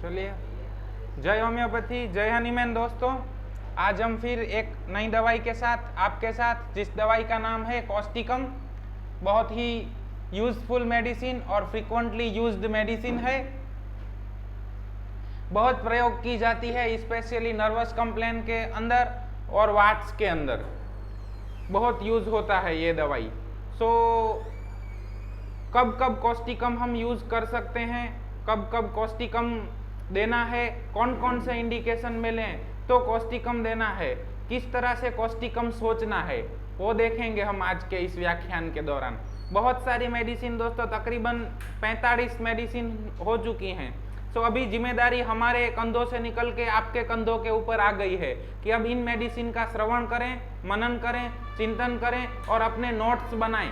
चलिए, जय होम्योपैथी, जय हनीमैन दोस्तों। आज हम फिर एक नई दवाई के साथ आपके साथ, जिस दवाई का नाम है कॉस्टिकम। बहुत ही यूजफुल मेडिसिन और फ्रीक्वेंटली यूज्ड मेडिसिन है। बहुत प्रयोग की जाती है, स्पेशली नर्वस कंप्लेन के अंदर और वाट्स के अंदर बहुत यूज होता है ये दवाई। कब कब कॉस्टिकम हम यूज कर सकते हैं, कब कब कॉस्टिकम देना है, कौन कौन से इंडिकेशन मिलें तो कॉस्टिकम देना है, किस तरह से कॉस्टिकम सोचना है, वो देखेंगे हम आज के इस व्याख्यान के दौरान। बहुत सारी मेडिसिन दोस्तों, तकरीबन 45 मेडिसिन हो चुकी हैं। अभी जिम्मेदारी हमारे कंधों से निकल के आपके कंधों के ऊपर आ गई है कि अब इन मेडिसिन का श्रवण करें, मनन करें, चिंतन करें और अपने नोट्स बनाएं,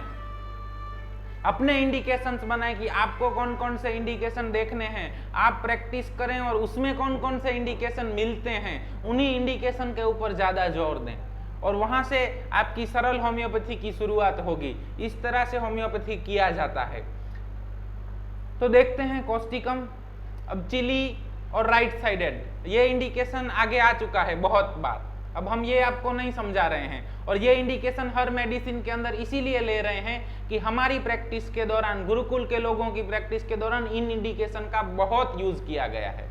अपने इंडिकेशंस बनाएं कि आपको कौन कौन से इंडिकेशन देखने हैं। आप प्रैक्टिस करें और उसमें कौन कौन से इंडिकेशन मिलते हैं, उन्हीं इंडिकेशन के ऊपर ज़्यादा जोर दें और वहाँ से आपकी सरल होम्योपैथी की शुरुआत होगी। इस तरह से होम्योपैथी किया जाता है। तो देखते हैं कॉस्टिकम। अब चिली और राइट साइडेड, ये इंडिकेशन आगे आ चुका है बहुत बार, अब हम ये आपको नहीं समझा रहे हैं। और ये इंडिकेशन हर मेडिसिन के अंदर इसीलिए ले रहे हैं कि हमारी प्रैक्टिस के दौरान, गुरुकुल के लोगों की प्रैक्टिस के दौरान इन इंडिकेशन का बहुत यूज किया गया है।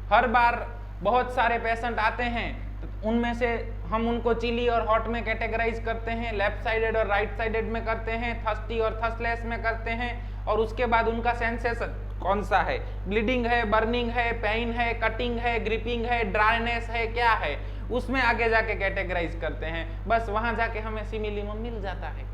हर बार बहुत सारे पेशेंट आते हैं, तो उनमें से हम उनको चिली और हॉट में कैटेगराइज करते हैं, लेफ्ट साइडेड और राइट साइडेड में करते हैं, थर्स्टी और थर्स्टलेस में करते हैं, और उसके बाद उनका सेंसेशन कौन सा है, ब्लीडिंग है, बर्निंग है, पेन है, कटिंग है, ग्रिपिंग है, ड्राइनेस है, क्या है, उसमें आगे जाके कैटेगराइज करते हैं। बस वहां जाके हमें सिमिलिमम मिल जाता है।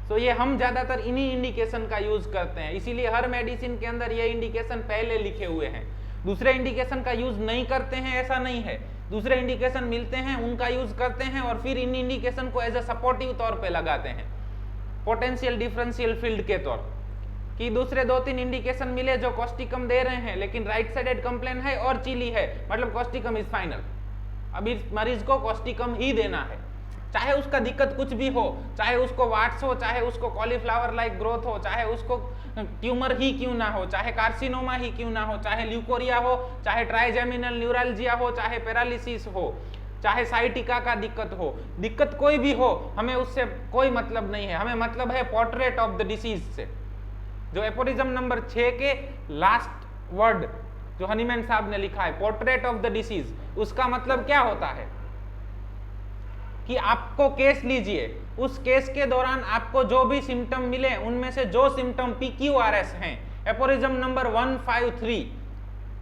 तो ये हम ज्यादातर इन्हीं इंडिकेशन का यूज करते हैं, इसीलिए हर मेडिसिन के अंदर ये इंडिकेशन पहले लिखे हुए हैं। दूसरे इंडिकेशन का यूज नहीं करते हैं ऐसा नहीं है, दूसरे इंडिकेशन मिलते हैं उनका यूज करते हैं और फिर इन इंडिकेशन को एज ए सपोर्टिव तौर पे लगाते हैं, पोटेंशियल डिफरेंशियल फील्ड के तौर कि दूसरे 2-3 इंडिकेशन मिले जो कॉस्टिकम दे रहे हैं, लेकिन राइट साइडेड कंप्लेन है और चिली है, मतलब कॉस्टिकम इज फाइनल। अभी मरीज को कॉस्टिकम ही देना है, चाहे उसका दिक्कत कुछ भी हो, चाहे उसको वाट्स हो, चाहे उसको कॉलीफ्लावर लाइक ग्रोथ हो, चाहे उसको ट्यूमर ही क्यों ना हो, चाहे कार्सिनोमा ही क्यों ना हो, चाहे ल्यूकोरिया हो, चाहे ट्राइजेमिनल न्यूरल्जिया हो, चाहे पैरालिसिस हो, चाहे साइटिका का दिक्कत हो, दिक्कत कोई भी हो, हमें उससे कोई मतलब नहीं है। हमें मतलब है पोर्ट्रेट ऑफ द डिसीज से, जो एपोरिज्म नंबर 6 के लास्ट वर्ड जो हनीमैन साहब ने लिखा है, पोर्ट्रेट ऑफ द डिसीज, उसका मतलब क्या होता है कि आपको केस लीजिए, उस केस के दौरान आपको जो भी सिम्टम मिले उनमें से जो सिम्टम PQRS हैं, एपोरिज्म नंबर 153,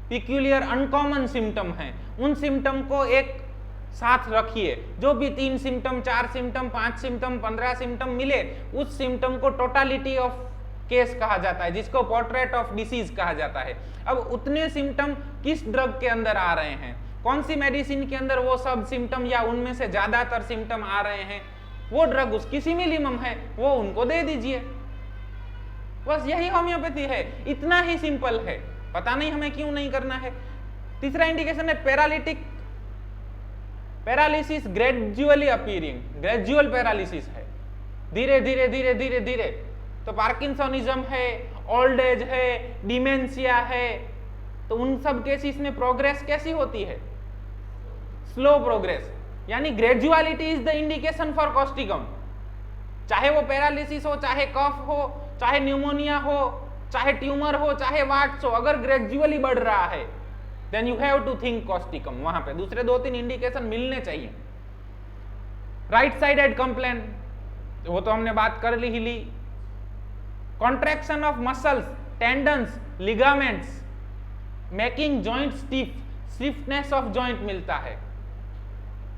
पिक्यूलियर अनकॉमन सिम्टम हैं, उन सिम्टम को एक साथ रखिए। जो भी 3 सिम्टम, 4 सिम्टम, 5 सिम्टम, 15 सिम्टम मिले, उस सिम्टम को टोटालिटी ऑफ केस कहा जाता है, जिसको पोर्ट्रेट ऑफ डिसीज कहा जाता है। अब उतने सिम्टम किस ड्रग के अंदर आ रहे हैं, कौन सी मेडिसिन के अंदर वो सब सिम्टम या उनमें से ज्यादातर सिम्टम आ रहे हैं, वो ड्रग उसकी सिमिलिमम है, वो उनको दे दीजिए। बस यही होम्योपैथी है, इतना ही सिंपल है। पता नहीं हमें क्यों नहीं करना है। तीसरा इंडिकेशन है paralytic paralysis, gradually appearing, gradual paralysis है, धीरे धीरे धीरे धीरे धीरे। तो पार्किंसोनिज्म है, ओल्ड एज है, डिमेंशिया है, तो उन सब केसेस में प्रोग्रेस कैसी होती है, स्लो प्रोग्रेस, यानी graduality is the indication for causticum. चाहे वो पैरालिसिस हो, चाहे कफ हो, चाहे न्यूमोनिया हो, चाहे ट्यूमर हो, चाहे वाट्स हो, अगर ग्रेजुअली बढ़ रहा है then you have to think causticum. वहां पे दूसरे 2-3 इंडिकेशन मिलने चाहिए। राइट साइडेड कंप्लेन, वो तो हमने बात कर ही ली। Contraction of muscles, tendons, ligaments, making joint stiffness of joint मिलता है।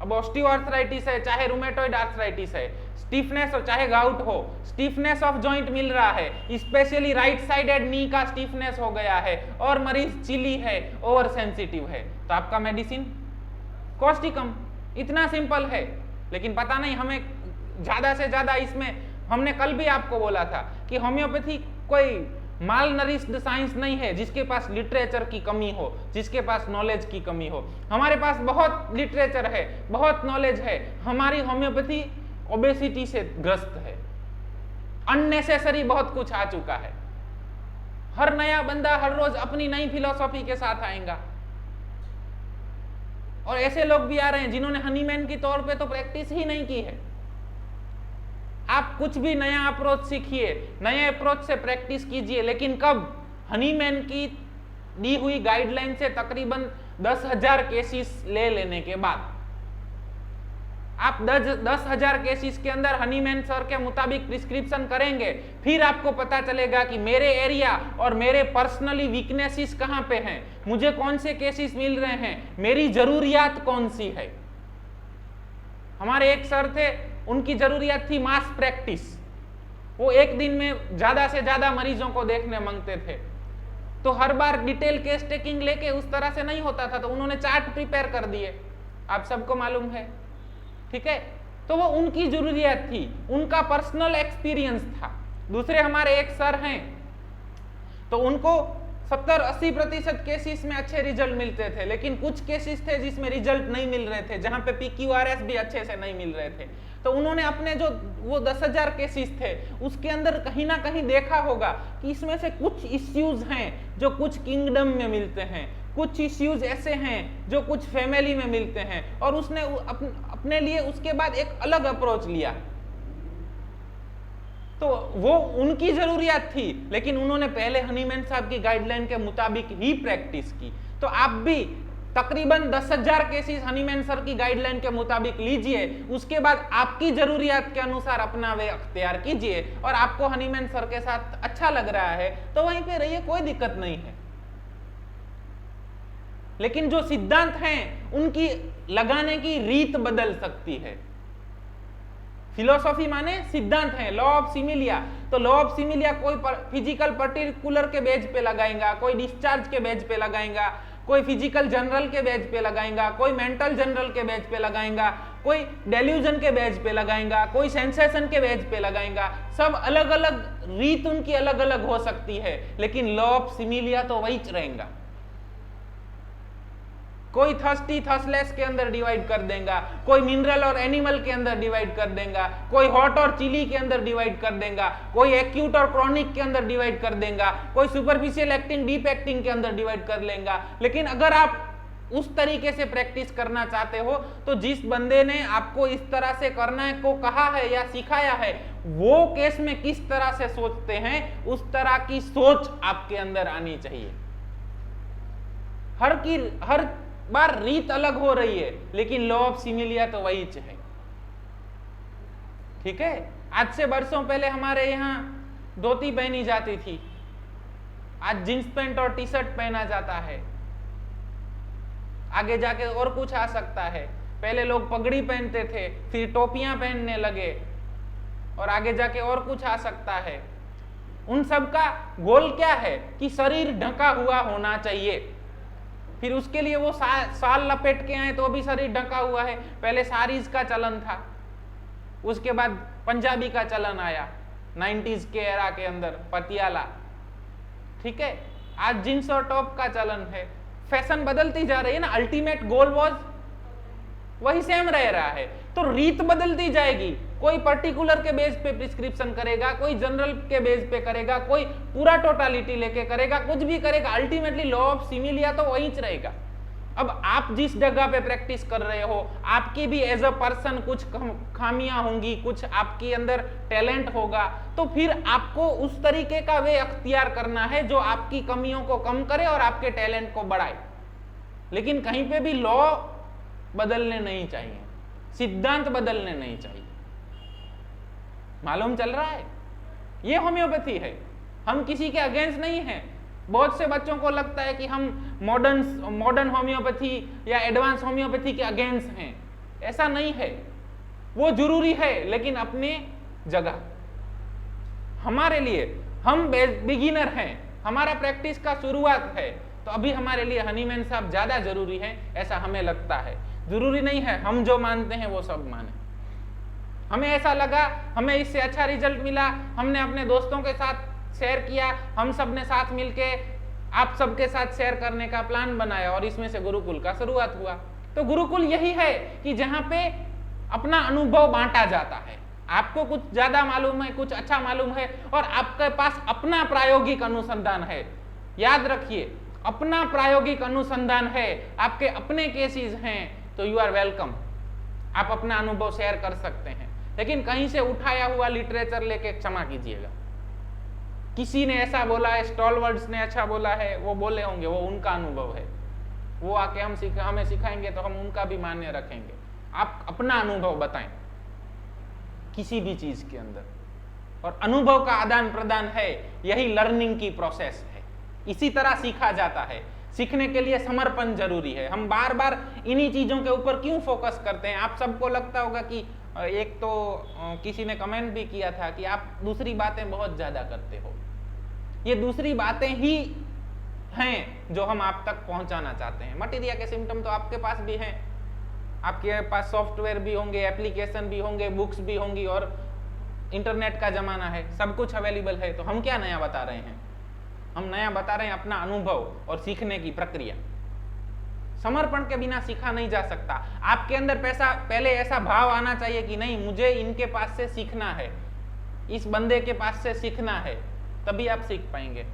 अब ऑस्टियोआर्थराइटिस है, चाहे रूमेटॉइड आर्थराइटिस है, स्टिफनेस हो चाहे गाउट हो, स्टिफनेस ऑफ जॉइंट मिल रहा है, स्पेशली राइट साइडेड नी का स्टिफनेस हो गया है और मरीज चिली है, ओवर सेंसिटिव है, तो आपका मेडिसिन कॉस्टिकम। इतना सिंपल है, लेकिन पता नहीं हमें ज्यादा से ज्यादा इसमें, हमने कल भी आपको बोला था कि होम्योपैथी कोई माल नरिश्ड साइंस नहीं है जिसके पास लिटरेचर की कमी हो, जिसके पास नॉलेज की कमी हो। हमारे पास बहुत लिटरेचर है, बहुत नॉलेज है। हमारी होम्योपैथी ओबेसिटी से ग्रस्त है, अननेसेसरी बहुत कुछ आ चुका है। हर नया बंदा हर रोज अपनी नई फिलॉसफी के साथ आएगा, और ऐसे लोग भी आ रहे हैं जिन्होंने हनीमैन की तौर पे तो प्रैक्टिस ही नहीं की है। आप कुछ भी नया अप्रोच सीखिए, नए अप्रोच से प्रैक्टिस कीजिए, लेकिन कब? हनीमैन की दी हुई गाइडलाइन से तकरीबन 10,000 केसेस ले लेने के बाद। आप 10,000 केसेस के अंदर हनीमैन सर के मुताबिक प्रिस्क्रिप्शन करेंगे, फिर आपको पता चलेगा कि मेरे एरिया और मेरे पर्सनली वीकनेसेस कहां पे हैं, मुझे कौन से केसेस मिल रहे हैं, मेरी जरूरियात कौन सी है। हमारे एक सर थे, उनकी जरूरियात थी मास प्रैक्टिस। वो एक दिन में ज्यादा से ज्यादा मरीजों को देखने मांगते थे, तो हर बार डिटेल केस टेकिंग लेके उस तरह से नहीं होता था, तो उन्होंने चार्ट प्रिपेयर कर दिए, आप सबको मालूम है, ठीक है। तो वो उनकी जरूरियत थी, उनका पर्सनल एक्सपीरियंस था। दूसरे हमारे एक सर हैं, तो उनको 70-80% केसेस में अच्छे रिजल्ट मिलते थे, लेकिन कुछ केसेस थे जिसमें रिजल्ट नहीं मिल रहे थे, जहां पे PQRS भी अच्छे से नहीं मिल रहे थे। तो उन्होंने अपने जो वो 10,000 केसेस थे उसके अंदर कहीं ना कहीं देखा होगा कि इसमें से कुछ इश्यूज हैं जो कुछ किंगडम में मिलते हैं, कुछ इश्यूज ऐसे हैं जो कुछ फैमिली में मिलते हैं, और उसने अपने लिए उसके बाद एक अलग अप्रोच लिया। तो वो उनकी जरूरियात थी, लेकिन उन्होंने पहले हनीमैन साहब की गाइडलाइन के मुताबिक ही प्रैक्टिस की। तो आप भी तकरीबन 10,000 केसेस हनीमैन सर की गाइडलाइन के मुताबिक लीजिए, उसके बाद आपकी जरूरियात के अनुसार अपना वे अख्तियार कीजिए, और आपको हनीमैन सर के साथ अच्छा लग रहा है तो वहीं पे रहिए, कोई दिक्कत नहीं है। लेकिन जो सिद्धांत हैं उनकी लगाने की रीत बदल सकती है। फिलोसॉफी माने सिद्धांत है, लॉ ऑफ सिमिलिया। तो लॉ ऑफ सिमिलिया कोई फिजिकल पर्टिकुलर के बेज पे लगाएगा, कोई डिस्चार्ज के बेज पे लगाएगा, कोई फिजिकल जनरल के बेज पे लगाएगा, कोई मेंटल जनरल के बेज पे लगाएगा, कोई डेल्यूजन के बेज पे लगाएगा, कोई सेंसेशन के बेज पे लगाएगा। सब अलग अलग रीत उनकी अलग अलग हो सकती है, लेकिन लॉ ऑफ सिमिलिया तो वही रहेगा। कोई थर्स्टी थर्स्टलेस के अंदर डिवाइड कर देगा, कोई मिनरल और एनिमल के अंदर डिवाइड कर देगा, कोई हॉट और चिली के अंदर डिवाइड कर देगा, कोई एक्यूट और क्रॉनिक के अंदर डिवाइड कर देगा, कोई सुपरफिशियल एक्टिंग डीप एक्टिंग के अंदर डिवाइड कर लेगा। लेकिन अगर आप उस तरीके से प्रैक्टिस करना चाहते हो तो जिस बंदे ने आपको इस तरह से करने को कहा है या सिखाया है, वो केस में किस तरह से सोचते हैं, उस तरह की सोच आपके अंदर आनी चाहिए। हर बार रीत अलग हो रही है, लेकिन लॉ ऑफ सिमिलिया तो वही है, ठीक है। आज से बरसों पहले हमारे यहाँ धोती पहनी जाती थी, आज जींस पैंट और टी शर्ट पहना जाता है। आगे जाके और कुछ आ सकता है। पहले लोग पगड़ी पहनते थे, फिर टोपियां पहनने लगे, और आगे जाके और कुछ आ सकता है। उन सब का गोल क्या है कि शरीर ढका हुआ होना चाहिए। फिर उसके लिए वो साल लपेट के आए तो भी शरीर ढका हुआ है। पहले साड़ीज का चलन था, उसके बाद पंजाबी का चलन आया 90s के एरा के अंदर, पटियाला, ठीक है। आज जींस और टॉप का चलन है। फैशन बदलती जा रही है ना, अल्टीमेट गोल वॉज वही सेम रह रहा है, तो रीत बदलती जाएगी। कोई पर्टिकुलर के बेस पे प्रिस्क्रिप्शन करेगा, कोई जनरल के बेस पे करेगा, कोई पूरा टोटालिटी लेके करेगा, कुछ भी करेगा, अल्टीमेटली लॉ ऑफ सिमिलिया तो वही रहेगा। अब आप जिस जगह पे प्रैक्टिस कर रहे हो, आपकी भी एज अ पर्सन कुछ खामियां होंगी, कुछ आपके अंदर टैलेंट होगा, तो फिर आपको उस तरीके का वे अख्तियार करना है जो आपकी कमियों को कम करे और आपके टैलेंट को बढ़ाए। लेकिन कहीं पे भी लॉ बदलने नहीं चाहिए, सिद्धांत बदलने नहीं चाहिए। मालूम चल रहा है? ये होम्योपैथी है। हम किसी के अगेंस्ट नहीं हैं। बहुत से बच्चों को लगता है कि हम मॉडर्न होम्योपैथी या एडवांस होम्योपैथी के अगेंस्ट हैं। ऐसा नहीं है, वो जरूरी है लेकिन अपने जगह। हमारे लिए, हम बिगिनर हैं, हमारा प्रैक्टिस का शुरुआत है, तो अभी हमारे लिए हनीमैन साहब ज्यादा जरूरी है, ऐसा हमें लगता है। जरूरी नहीं है हम जो मानते हैं वो सब माने। हमें ऐसा लगा, हमें इससे अच्छा रिजल्ट मिला, हमने अपने दोस्तों के साथ शेयर किया, हम सब ने साथ मिलके आप सबके साथ शेयर करने का प्लान बनाया, और इसमें से गुरुकुल का शुरुआत हुआ। तो गुरुकुल यही है कि जहां पे अपना अनुभव बांटा जाता है। आपको कुछ ज्यादा मालूम है, कुछ अच्छा मालूम है, और आपके पास अपना प्रायोगिक अनुसंधान है, याद रखिए, अपना प्रायोगिक अनुसंधान है, आपके अपने केसेस हैं, तो यू आर वेलकम, आप अपना अनुभव शेयर कर सकते हैं। लेकिन कहीं से उठाया हुआ लिटरेचर लेके क्षमा कीजिएगा, किसी ने ऐसा बोला है, स्टॉलवर्ड्स ने अच्छा बोला है, वो बोले होंगे, वो उनका अनुभव है, वो आके हमें सिखाएंगे तो हम उनका भी मान्य रखेंगे। आप अपना अनुभव बताएं किसी भी चीज के अंदर, और अनुभव का आदान प्रदान है, यही लर्निंग की प्रोसेस है, इसी तरह सीखा जाता है। सीखने के लिए समर्पण जरूरी है। हम बार बार इन्हीं चीजों के ऊपर क्यों फोकस करते हैं? आप सबको लगता होगा कि एक तो किसी ने कमेंट भी किया था कि आप दूसरी बातें बहुत ज्यादा करते हो। ये दूसरी बातें ही हैं जो हम आप तक पहुंचाना चाहते हैं। मटेरिया के सिम्टम तो आपके पास भी हैं, आपके पास सॉफ्टवेयर भी होंगे, एप्लीकेशन भी होंगे, बुक्स भी होंगी, और इंटरनेट का जमाना है, सब कुछ अवेलेबल है। तो हम क्या नया बता रहे हैं? हम नया बता रहे हैं अपना अनुभव और सीखने की प्रक्रिया। समर्पण के बिना सीखा नहीं जा सकता। आपके अंदर पहले ऐसा भाव आना चाहिए कि नहीं, मुझे इनके पास से सीखना है, इस बंदे के पास से सीखना है, तभी आप सीख पाएंगे।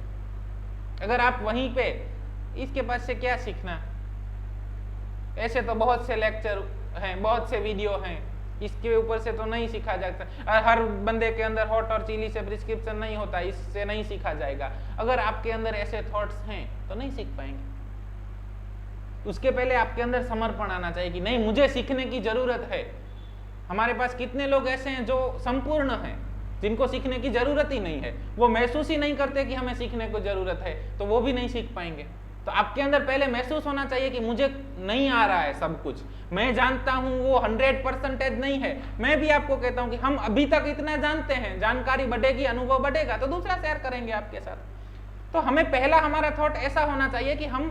अगर आप वहीं पे इसके पास से क्या सीखना, ऐसे तो बहुत से लेक्चर हैं, बहुत से वीडियो हैं, इसके ऊपर से तो नहीं सीखा जाता। हर बंदे के अंदर हॉट और चिली से प्रिस्क्रिप्शन नहीं होता, इससे नहीं सीखा जाएगा। अगर आपके अंदर ऐसे थॉट्स हैं तो नहीं सीख पाएंगे। उसके पहले आपके अंदर समर्पण आना चाहिए कि नहीं, मुझे सीखने की जरूरत है। हमारे पास कितने लोग ऐसे हैं जो संपूर्ण हैं, जिनको सीखने की जरूरत ही नहीं है, वो महसूस ही नहीं करते कि हमें सीखने को जरूरत है, तो वो भी नहीं सीख पाएंगे। तो आपके अंदर पहले महसूस होना चाहिए कि मुझे नहीं आ रहा है सब कुछ, मैं जानता हूं, वो 100% नहीं है। मैं भी आपको कहता हूं कि हम अभी तक इतना जानते हैं, जानकारी बढ़ेगी, अनुभव बढ़ेगा तो दूसरा शेयर करेंगे आपके साथ। तो हमें पहला हमारा थॉट ऐसा होना चाहिए कि हम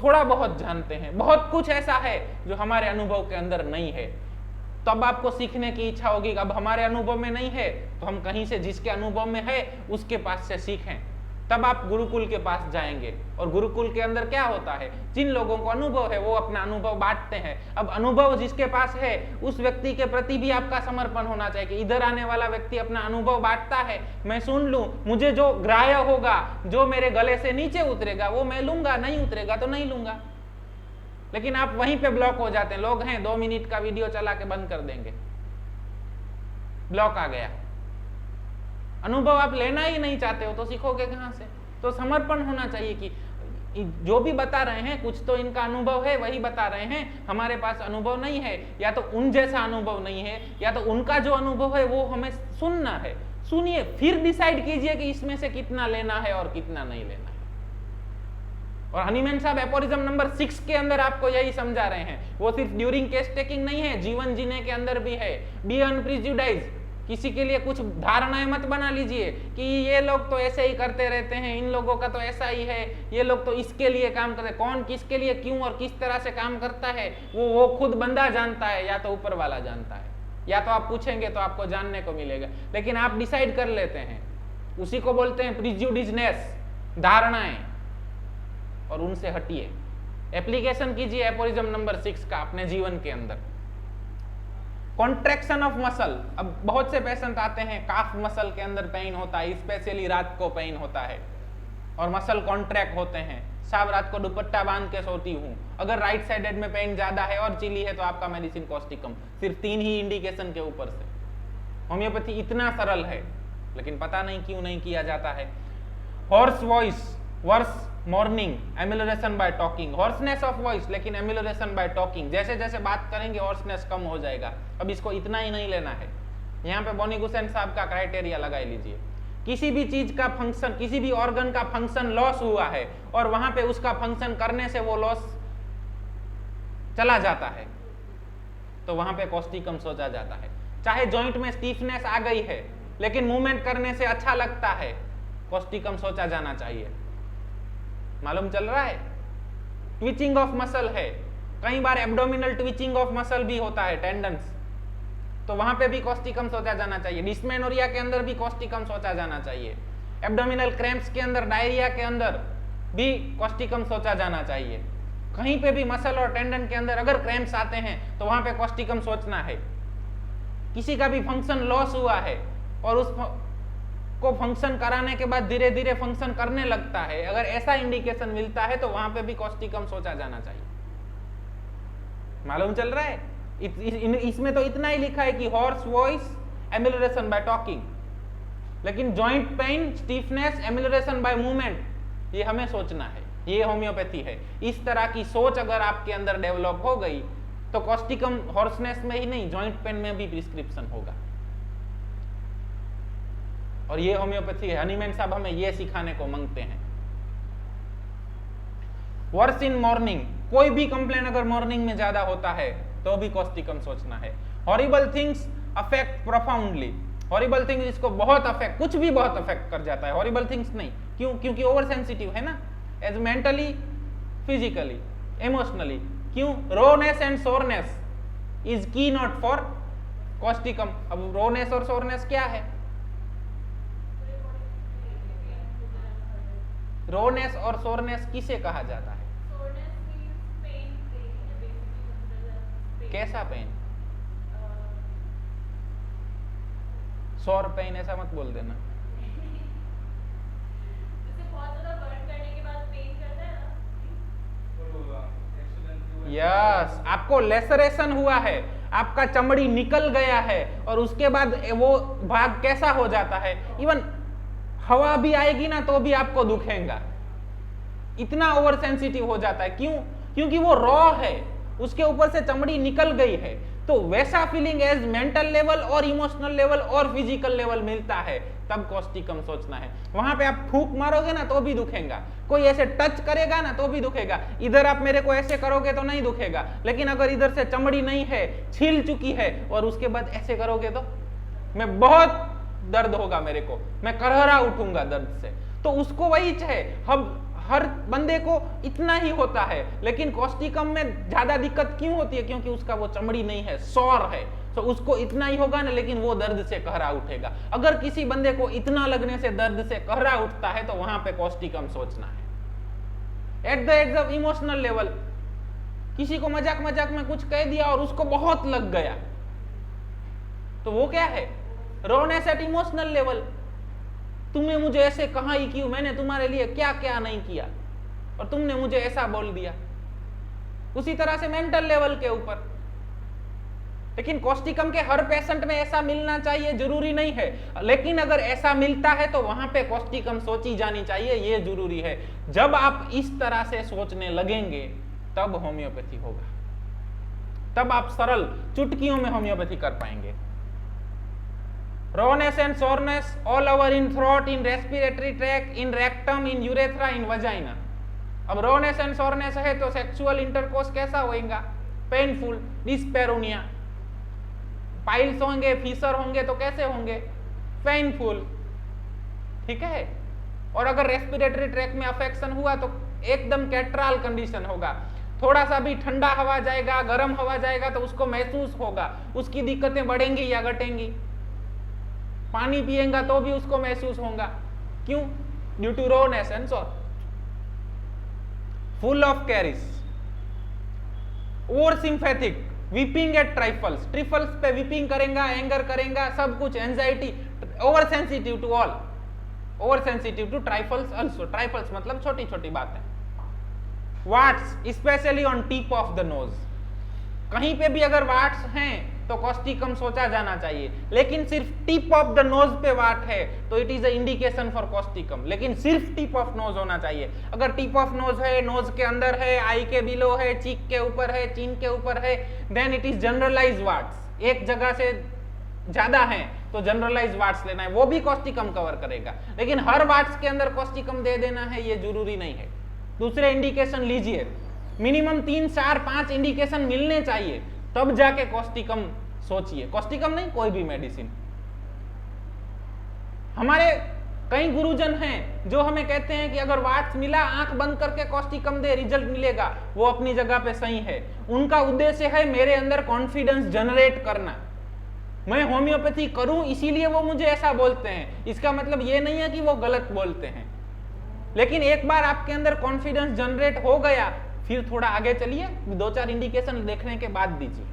थोड़ा बहुत जानते हैं, बहुत कुछ ऐसा है जो हमारे अनुभव के अंदर नहीं है। तब आपको सीखने की इच्छा होगी। अब हमारे अनुभव में नहीं है तो हम कहीं से जिसके अनुभव में है उसके पास से सीखें। तब आप गुरुकुल के पास जाएंगे, और गुरुकुल के अंदर क्या होता है, जिन लोगों को अनुभव है वो अपना अनुभव बांटते हैं। अब अनुभव जिसके पास है उस व्यक्ति के प्रति भी आपका समर्पण होना चाहिए कि इधर आने वाला व्यक्ति अपना अनुभव बांटता है, मैं सुन लूं, मुझे जो ग्राह्य होगा, जो मेरे गले से नीचे उतरेगा वो मैं लूंगा, नहीं उतरेगा तो नहीं लूंगा। लेकिन आप वहीं पे ब्लॉक हो जाते हैं। लोग हैं 2 मिनट का वीडियो चला के बंद कर देंगे, ब्लॉक आ गया। अनुभव आप लेना ही नहीं चाहते हो तो सीखोगे कहां से? तो समर्पण होना चाहिए कि जो भी बता रहे हैं कुछ तो इनका अनुभव है, वही बता रहे हैं, हमारे पास अनुभव नहीं है, या तो उन जैसा अनुभव नहीं है, या तो उनका जो अनुभव है वो हमें सुनना है। सुनिए, फिर डिसाइड कीजिए कि इसमें से कितना लेना है और कितना नहीं लेना है। और हनीमैन साहब एपोरिज्म नंबर 6 के अंदर आपको यही समझा रहे हैं। वो सिर्फ ड्यूरिंग केस टेकिंग नहीं है, जीवन जीने के अंदर भी है। बी अनप्रिजुडाइज्ड, किसी के लिए कुछ धारणाएं मत बना लीजिए कि ये लोग तो ऐसे ही करते रहते हैं, इन लोगों का तो ऐसा ही है, ये लोग तो इसके लिए काम करते हैं। कौन किसके लिए क्यों और किस तरह से काम करता है वो खुद बंदा जानता है, या तो ऊपर वाला जानता है, या तो आप पूछेंगे तो आपको जानने को मिलेगा। लेकिन आप डिसाइड कर लेते हैं, उसी को बोलते हैं प्रिजुडिसनेस, धारणाएं, और उनसे हटिए। एप्लीकेशन कीजिए एपोरिज्म नंबर 6 का अपने जीवन के अंदर। कॉन्ट्रैक्शन ऑफ मसल, अब बहुत से पेशेंट आते हैं, काफ मसल के अंदर पेन होता है, स्पेशली रात को पेन होता है और मसल कॉन्ट्रैक्ट होते हैं। साहब रात को दुपट्टा बांध के सोती हूँ, अगर राइट साइडेड में पेन ज्यादा है और चिली है तो आपका मेडिसिन कॉस्टिकम। सिर्फ 3 ही इंडिकेशन के ऊपर से। होम्योपैथी इतना सरल है, लेकिन पता नहीं क्यों नहीं किया जाता है। Hoarse voice worse morning, amelioration by talking, hoarseness of voice लेकिन एमिलोरेशन बाय टॉकिंग। जैसे जैसे बात करेंगे हॉर्सनेस कम हो जाएगा। अब इसको इतना ही नहीं लेना है। यहाँ पे बोनी गुसेन साहब का क्राइटेरिया लगा लीजिए। किसी भी चीज का फंक्शन, किसी भी ऑर्गन का फंक्शन लॉस हुआ है और वहां पे उसका फंक्शन करने से वो लॉस चला जाता है, तो वहां पे कॉस्टिकम सोचा जाता है। चाहे जॉइंट में स्टीफनेस आ गई है लेकिन मूवमेंट करने से अच्छा लगता है, कॉस्टिकम सोचा जाना चाहिए। मालूम चल रहा है? ट्विचिंग ऑफ मसल है, कई बार एब्डोमिनल ट्विचिंग ऑफ मसल भी होता है, टेंडन्स, तो वहां पे भी कॉस्टिकम सोचा जाना चाहिए। डिस्मेनोरिया के अंदर भी कॉस्टिकम सोचा जाना चाहिए। एब्डोमिनल क्रैम्प्स के अंदर, डायरिया के अंदर भी कॉस्टिकम सोचा जाना चाहिए। कहीं पे भी मसल और टेंडन के अंदर अगर क्रैम्प्स आते हैं तो वहां पे कॉस्टिकम सोचना है। किसी का भी फंक्शन लॉस हुआ है और उस को फंक्शन कराने के बाद धीरे धीरे फंक्शन करने लगता है, अगर ऐसा इंडिकेशन मिलता है तो वहां पे भी कॉस्टिकम सोचा जाना चाहिए। मालूम चल रहा है? इसमें तो इतना ही लिखा है कि hoarse voice amelioration by talking, लेकिन joint pain, stiffness, amelioration by movement, ये हमें सोचना है। ये होम्योपैथी है। इस तरह की सोच अगर आपके अंदर डेवलप हो गई तो कॉस्टिकम हॉर्सनेस में ही नहीं, जॉइंट पेन में भी प्रिस्क्रिप्शन होगा। और ये होम्योपैथी है। हनीमैन साहब हमें ये सिखाने को मांगते हैं। वर्स इन मॉर्निंग, कोई भी कंप्लेन अगर मॉर्निंग में ज्यादा होता है तो भी कॉस्टिकम सोचना है। Horrible things affect profoundly, horrible things इसको बहुत अफेक्ट, कुछ भी बहुत अफेक्ट कर जाता है, हॉरिबल थिंग्स नहीं। क्यों? क्योंकि ओवर सेंसिटिव है ना, एज मेंटली, फिजिकली, इमोशनली। क्यों? रोनेस एंड सोरनेस इज की नॉट फॉर कॉस्टिकम। अब रोनेस और सोरनेस क्या है? रोनेस और सोरनेस किसे कहा जाता है? कैसा पेन? सौर पेन ऐसा मत बोल देना। यस, आपको लेसरेशन हुआ है, आपका चमड़ी निकल गया है और उसके बाद वो भाग कैसा हो जाता है, इवन हवा भी आएगी ना तो भी आपको दुखेगा, इतना ओवर सेंसिटिव हो जाता है। क्यों? क्योंकि वो रॉ है, उसके ऊपर से चमड़ी निकल गई है। तो वैसा फीलिंग एज मेंटल लेवल और इमोशनल लेवल और फिजिकल लेवल मिलता है, तब कॉस्टिकम सोचना है। वहां पे आप फूंक मारोगे ना तो भी दुखेगा, कोई ऐसे टच करेगा ना तो भी दुखेगा। इधर आप मेरे को ऐसे करोगे तो नहीं दुखेगा, लेकिन अगर इधर से चमड़ी नहीं है, छील चुकी है, और उसके बाद ऐसे करोगे तो मैं बहुत दर्द होगा, मेरे को, मैं करहरा उठूंगा दर्द से। तो उसको वही है, हम हर बंदे को इतना ही होता है, लेकिन कॉस्टिकम में ज्यादा दिक्कत क्यों होती है? क्योंकि उसका वो चमड़ी नहीं है, सौर है, तो उसको इतना ही होगा ना, लेकिन वो दर्द से कहरा उठेगा। अगर किसी बंदे को इतना लगने से दर्द से कहरा उठता है तो वहां पे कॉस्टिकम सोचना है। At the age of emotional level, किसी को मजाक मजाक में कुछ कह दिया और उसको बहुत लग गया, तो वो क्या है? रोनेस एट इमोशनल लेवल। तुमने मुझे ऐसे कहा ही क्यों? मैंने तुम्हारे लिए क्या क्या नहीं किया और तुमने मुझे ऐसा बोल दिया। उसी तरह से मेंटल लेवल के ऊपर। लेकिन कॉस्टिकम के हर पेशेंट में ऐसा मिलना चाहिए जरूरी नहीं है, लेकिन अगर ऐसा मिलता है तो वहां पे कॉस्टिकम सोची जानी चाहिए, ये जरूरी है। जब आप इस तरह से सोचने लगेंगे तब होम्योपैथी होगा, तब आप सरल चुटकियों में होम्योपैथी कर पाएंगे। Rawness and soreness all over in throat, in respiratory tract, in rectum, in urethra, in vagina. अब rawness and soreness है तो सेक्सुअल इंटरकोर्स कैसा होगा? पेनफुल, डिस्पेरोनिया। पाइल्स होंगे, फीसर होंगे तो कैसे होंगे? पेनफुल, ठीक है। और अगर रेस्पिरेटरी ट्रैक में अफेक्शन हुआ तो एकदम कैट्राल कंडीशन होगा। थोड़ा सा भी ठंडा हवा जाएगा, गर्म हवा जाएगा तो उसको महसूस होगा, उसकी दिक्कतें बढ़ेंगी या घटेंगी। पानी पिएगा तो भी उसको महसूस होगा। क्यों? Due to rawness and sore. Full of cares, over sympathetic, weeping at trifles, trifles पे वीपिंग करेगा, एंगर करेगा, सब कुछ, anxiety, over sensitive to all, over sensitive to trifles also. Trifles मतलब छोटी छोटी बात है। Warts especially on tip of the nose, कहीं पे भी अगर वाट्स हैं तो कॉस्टिकम सोचा जाना चाहिए, लेकिन सिर्फ टिप ऑफ द नोज पे वाट है तो it is a indication for Causticum, लेकिन सिर्फ टिप ऑफ नोज होना चाहिए। अगर टिप ऑफ नोज है, नोज के अंदर है, आई के बिलो है, चीक के ऊपर है, चिन के ऊपर है, then it is generalize warts. एक जगह से ज्यादा है तो जनरलाइज वाट्स लेना है, वो भी कॉस्टिकम कवर करेगा। लेकिन हर वाट्स के अंदर कॉस्टिकम दे देना है ये जरूरी नहीं है। दूसरे इंडिकेशन लीजिए, मिनिमम 3, 4, 5 इंडिकेशन मिलने चाहिए, तब जाके कॉस्टिकम सोचिए। कॉस्टिकम नहीं, कोई भी मेडिसिन। हमारे कई गुरुजन हैं जो हमें कहते हैं कि अगर वाट्स मिला, आंख बंद करके कॉस्टिकम दे, रिजल्ट मिलेगा। वो अपनी जगह पे सही है, उनका उद्देश्य है मेरे अंदर कॉन्फिडेंस जनरेट करना, मैं होम्योपैथी करूं इसीलिए वो मुझे ऐसा बोलते हैं। इसका मतलब ये नहीं है कि वो गलत बोलते हैं, लेकिन एक बार आपके अंदर कॉन्फिडेंस जनरेट हो गया, फिर थोड़ा आगे चलिए, 2-4 इंडिकेशन देखने के बाद दीजिए।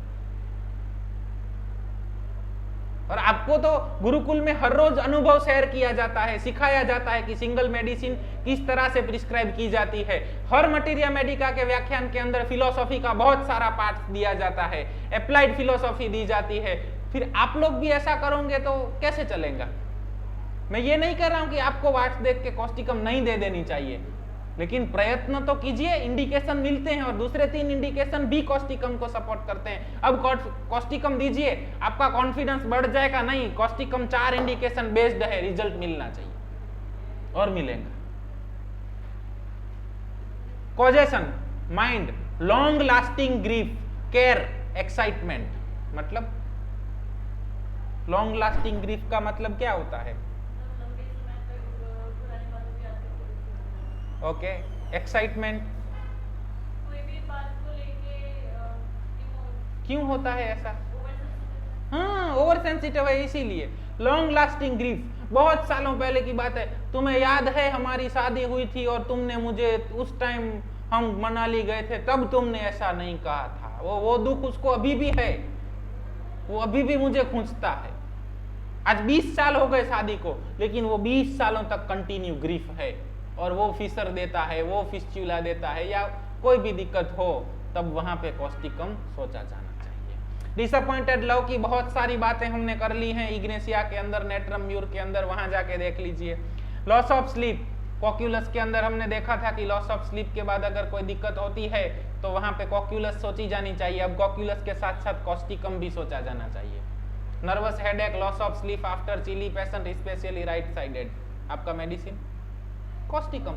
और आपको तो गुरुकुल में हर रोज अनुभव शेयर किया जाता है, सिखाया जाता है कि सिंगल मेडिसिन किस तरह से प्रिस्क्राइब की जाती है। हर मटीरिया मेडिका के व्याख्यान के अंदर फिलोसॉफी का बहुत सारा पार्ट दिया जाता है, अप्लाइड फिलोसॉफी दी जाती है। फिर आप लोग भी ऐसा करोगे तो कैसे चलेगा? मैं ये नहीं कह रहा हूं कि आपको वाट्स देख के कॉस्टिकम नहीं दे देनी चाहिए, लेकिन प्रयत्न तो कीजिए। इंडिकेशन मिलते हैं और दूसरे 3 इंडिकेशन भी कॉस्टिकम को सपोर्ट करते हैं। अब कॉस्टिकम दीजिए, आपका कॉन्फिडेंस बढ़ जाएगा। नहीं, कॉस्टिकम 4 इंडिकेशन बेस्ड है, रिजल्ट मिलना चाहिए और मिलेगा। Causation, mind, long lasting grief, care, excitement. मतलब लॉन्ग लास्टिंग ग्रीफ का मतलब क्या होता है? ओके, एक्साइटमेंट कोई भी बात को लेके क्यों होता है ऐसा? हाँ, ओवर सेंसिटिव है इसीलिए। लॉन्ग लास्टिंग ग्रीफ, बहुत सालों पहले की बात है, तुम्हें याद है हमारी शादी हुई थी और तुमने मुझे उस टाइम हम मनाली गए थे तब तुमने ऐसा नहीं कहा था। वो दुख उसको अभी भी है, वो अभी भी मुझे खींचता है। आज 20 साल हो गए शादी को, लेकिन वो 20 सालों तक कंटिन्यू ग्रीफ है और वो फिसर देता है, वो फिस्चुला देता है, या कोई भी दिक्कत हो तब वहां पे कॉस्टिकम सोचा जाना चाहिए। डिसअपॉइंटेड लव की बहुत सारी बातें हमने कर ली हैं, इग्नेशिया के अंदर, नेट्रम म्यूर के अंदर, वहां जाके देख लीजिए। लॉस ऑफ स्लीप, कॉक्यूलस के अंदर हमने देखा था कि लॉस ऑफ स्लीप के बाद अगर कोई दिक्कत होती है तो वहां पे कॉक्यूलस सोची जानी चाहिए। अब कॉक्यूलस के साथ साथ कॉस्टिकम भी सोचा जाना चाहिए। Nervous headache, loss of sleep after chilly patient, specially right sided, आपका मेडिसिन कॉस्टिकम।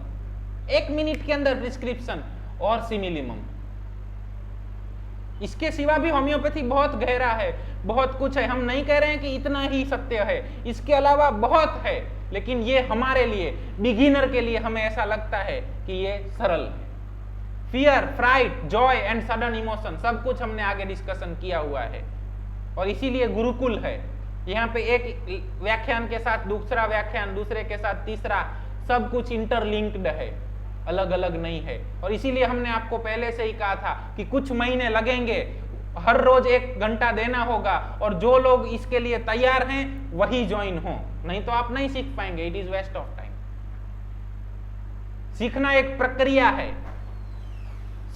1 मिनट के अंदर प्रिस्क्रिप्शन और सिमिलिमम। इसके सिवा भी होम्योपैथी बहुत गहरा है, बहुत कुछ है। हम नहीं कह रहे हैं कि इतना ही सत्य है, इसके अलावा बहुत है, लेकिन ये हमारे लिए, बिगिनर के लिए हमें ऐसा लगता है कि ये सरल है। Fear, fright, joy and sudden emotion, सब कुछ हमने आगे डिस्कशन किया हुआ है और इसीलिए गुरुकुल है। यहाँ पे एक व्याख्यान के साथ दूसरा व्याख्यान, दूसरे के साथ तीसरा, सब कुछ इंटरलिंक्ड है, अलग अलग नहीं है। और इसीलिए हमने आपको पहले से ही कहा था कि कुछ महीने लगेंगे, हर रोज 1 घंटा देना होगा, और जो लोग इसके लिए तैयार हैं वही ज्वाइन हो, नहीं तो आप नहीं सीख पाएंगे। It is waste of time. सीखना एक प्रक्रिया है,